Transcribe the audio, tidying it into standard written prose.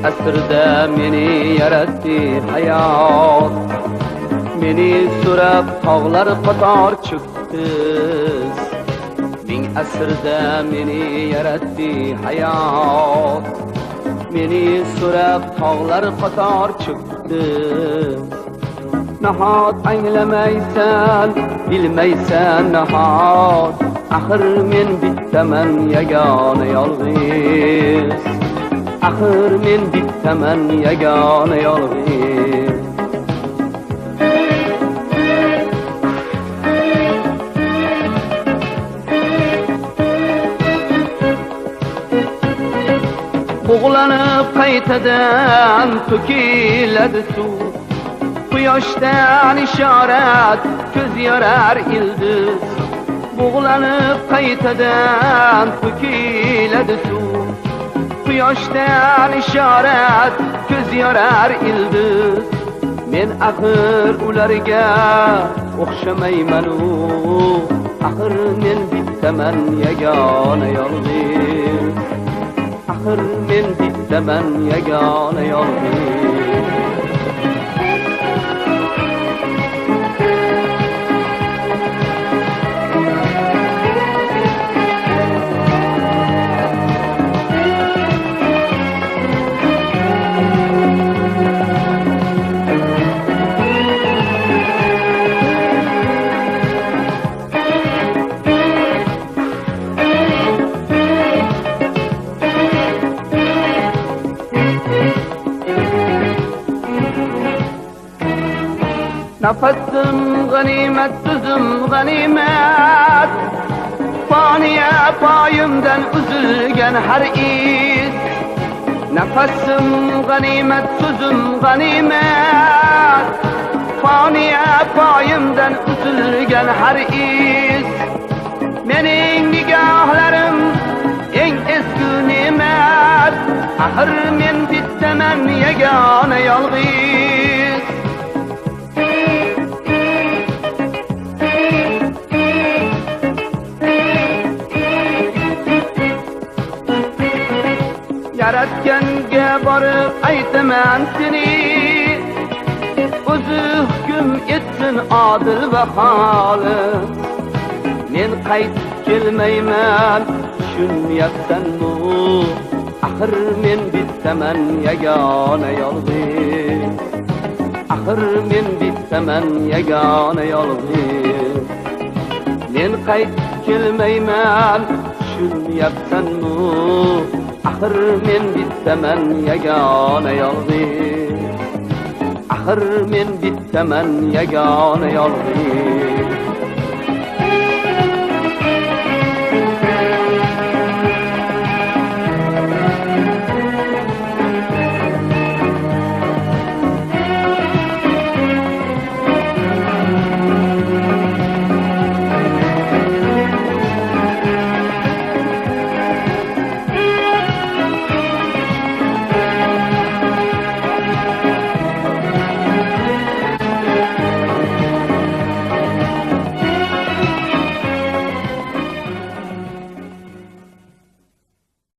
Asrda meni yaratdi hayot, meni so'rab tog'lar qator cho'ktiz. Ming asrda meni yaratdi hayot, meni so'rab tog'lar qator cho'ktiz. Nahot anglamaysan, bilmaysan nahot, axir men bittaman yagona yolg'iz. Axir men bittaman yagona yolg'iz. Bug'lanib qaytadan to'kiladi suv, quyoshdan ishorat ko'z yorar ildiz. Bug'lanib qaytadan to'kiladi suv, quyoshdan ishorat ko'z yorar ildiz. Men axir ularga o'xshamayman-u, axir men bittaman yagona yolg'iz. Axir men bittaman yagona yolg'iz. Nafasım ganimet, sözüm ganimet, faniye payımdan üzülgen her iz. Nafasım ganimet, sözüm ganimet, faniye payımdan üzülgen her iz. Mening nigahlarım en eski nimet, axir men bittaman yagona yolg'iz. Yaratganga borib aytaman seni, o'zi hukm etsin adil va xolis. Men qaytib kelmayman, tushunyapsanmi? Axir men bittaman yagona yolg'iz. Axir men bittaman yagona yolg'iz. Men qaytib kelmayman, tushunyapsanmi? Axir men bittaman yagona yolg'iz. Axir men bittaman yagona yolg'iz.